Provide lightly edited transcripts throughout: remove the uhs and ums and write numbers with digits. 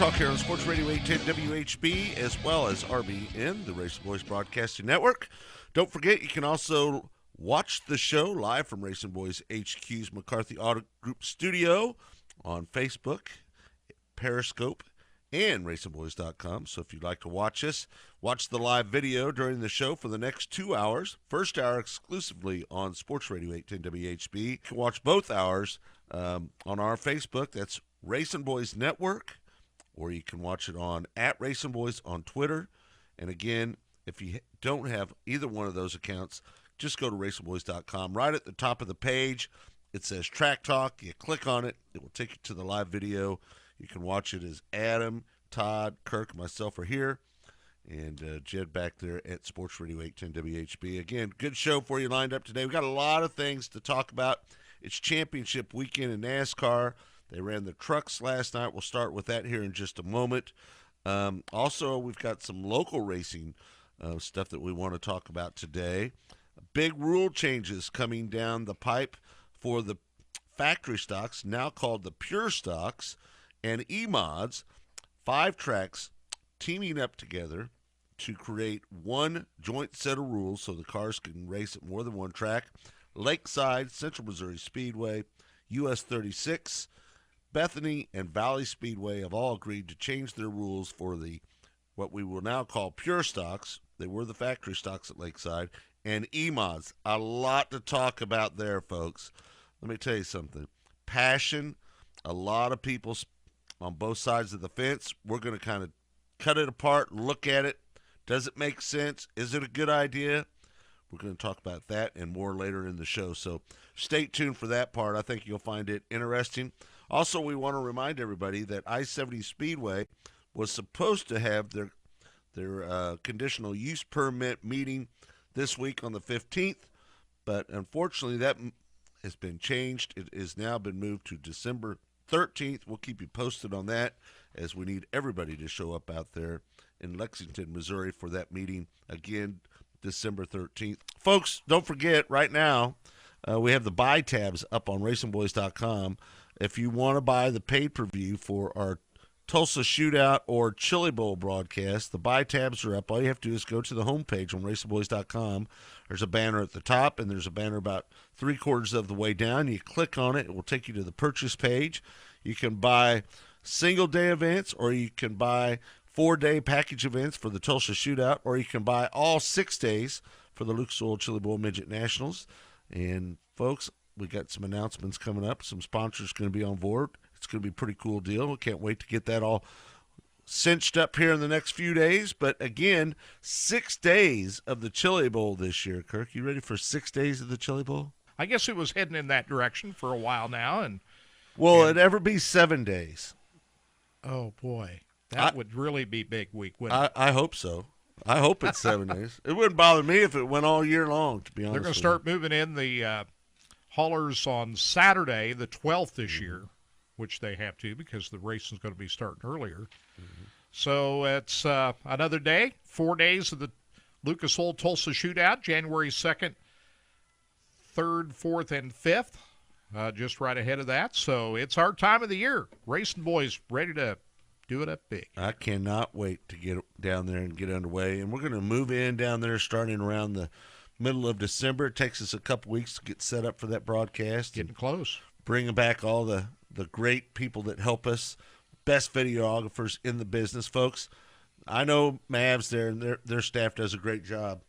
Talk here on Sports Radio 810 WHB as well as RBN, the RacinBoys Broadcasting Network. Don't forget, you can also watch the show live from RacinBoys HQ's McCarthy Auto Group studio on Facebook, Periscope, and RacinBoys.com. So if you'd like to watch us, watch the live video during the show for the next 2 hours. First hour exclusively on Sports Radio 810 WHB. You can watch both hours on our Facebook. That's RacinBoys Network. Or you can watch it on @RacinBoys on Twitter. And again, if you don't have either one of those accounts, just go to RacinBoys.com. Right at the top of the page, it says Track Talk. You click on it. It will take you to the live video. You can watch it as Adam, Todd, Kirk, and myself are here. And Jed back there at Sports Radio 810 WHB. Again, good show for you lined up today. We've got a lot of things to talk about. It's championship weekend in NASCAR. They ran the trucks last night. We'll start with that here in just a moment. Also, we've got some local racing stuff that we want to talk about today. Big rule changes coming down the pipe for the factory stocks, now called the pure stocks, and E-Mods. 5 tracks teaming up together to create one joint set of rules so the cars can race at more than one track. Lakeside, Central Missouri Speedway, US 36, Bethany, and Valley Speedway have all agreed to change their rules for the what we will now call pure stocks. They were the factory stocks at Lakeside. And E-Mods. A lot to talk about there, folks. Let me tell you something. Passion, a lot of people on both sides of the fence. We're going to kind of cut it apart, look at it. Does it make sense? Is it a good idea? We're going to talk about that and more later in the show. So stay tuned for that part. I think you'll find it interesting. Also, we want to remind everybody that I-70 Speedway was supposed to have their conditional use permit meeting this week on the 15th, but unfortunately that has been changed. It has now been moved to December 13th. We'll keep you posted on that as we need everybody to show up out there in Lexington, Missouri for that meeting, again, December 13th. Folks, don't forget, right now, we have the buy tabs up on RacinBoys.com. If you want to buy the pay-per-view for our Tulsa Shootout or Chili Bowl broadcast, the buy tabs are up. All you have to do is go to the homepage on RacinBoys.com. There's a banner at the top, and there's a banner about 3/4 of the way down. You click on it. It will take you to the purchase page. You can buy single-day events, or you can buy 4-day package events for the Tulsa Shootout, or you can buy all 6 days for the Lucas Oil Chili Bowl Midget Nationals. And, folks, we got some announcements coming up. Some sponsors going to be on board. It's going to be a pretty cool deal. We can't wait to get that all cinched up here in the next few days. But, again, 6 days of the Chili Bowl this year. Kirk, you ready for 6 days of the Chili Bowl? I guess it was heading in that direction for a while now. Will it ever be 7 days? Oh, boy. That would really be big week, wouldn't it? I hope so. I hope it's 7 days. It wouldn't bother me if it went all year long, to be honest. They're going to start moving in the haulers on Saturday, the 12th this year, which they have to because the racing's going to be starting earlier. Mm-hmm. So it's another day, 4 days of the Lucas Oil Tulsa Shootout, January 2nd, 3rd, 4th, and 5th, just right ahead of that. So it's our time of the year. RacinBoys ready to do it up big. I cannot wait to get down there and get underway. And we're going to move in down there starting around the middle of December. It takes us a couple weeks to get set up for that broadcast. Getting close. Bringing back all the great people that help us, best videographers in the business, folks. I know Mavs there and their staff does a great job,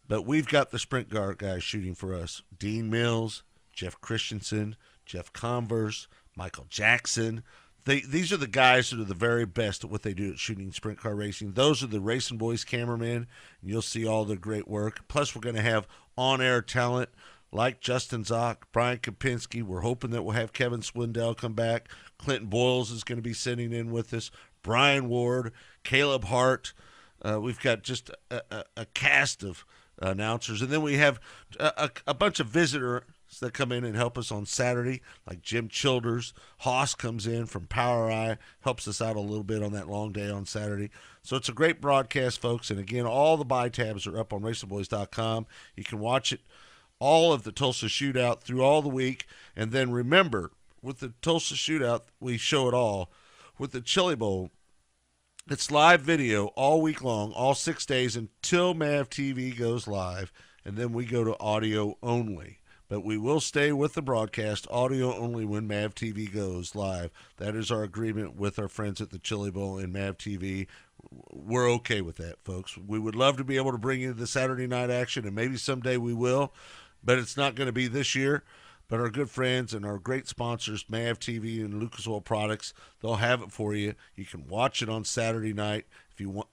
but we've got the sprint car guys shooting for us. Dean Mills, Jeff Christensen, Jeff Converse, Michael Jackson. These are the guys that are the very best at what they do at shooting sprint car racing. Those are the RacinBoys cameramen, and you'll see all their great work. Plus, we're going to have on-air talent like Justin Zock, Brian Kopinski. We're hoping that we'll have Kevin Swindell come back. Clinton Boyles is going to be sitting in with us. Brian Ward, Caleb Hart. We've got just a cast of announcers. And then we have a bunch of visitors that come in and help us on Saturday, like Jim Childers. Haas comes in from Power Eye, helps us out a little bit on that long day on Saturday. So it's a great broadcast, folks. And, again, all the buy tabs are up on RacinBoys.com. You can watch it, all of the Tulsa Shootout through all the week. And then remember, with the Tulsa Shootout, we show it all. With the Chili Bowl, It's live video all week long, all 6 days until MAV TV goes live, and then we go to audio only. But we will stay with the broadcast, audio only, when MAV TV goes live. That is our agreement with our friends at the Chili Bowl and MAV TV. We're okay with that, folks. We would love to be able to bring you the Saturday night action, and maybe someday we will, but it's not going to be this year. But our good friends and our great sponsors, MAV TV and Lucas Oil Products, they'll have it for you. You can watch it on Saturday night.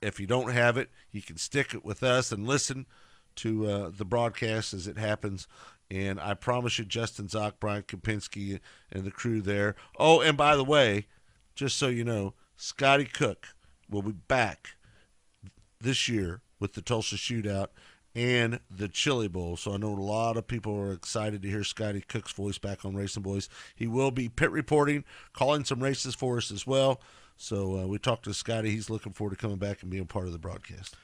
If you don't have it, you can stick it with us and listen to the broadcast as it happens. And I promise you, Justin Zock, Brian Kopinski, and the crew there. Oh, and by the way, just so you know, Scotty Cook will be back this year with the Tulsa Shootout and the Chili Bowl. So I know a lot of people are excited to hear Scotty Cook's voice back on Racing Boys. He will be pit reporting, calling some races for us as well. So we talked to Scotty. He's looking forward to coming back and being part of the broadcast.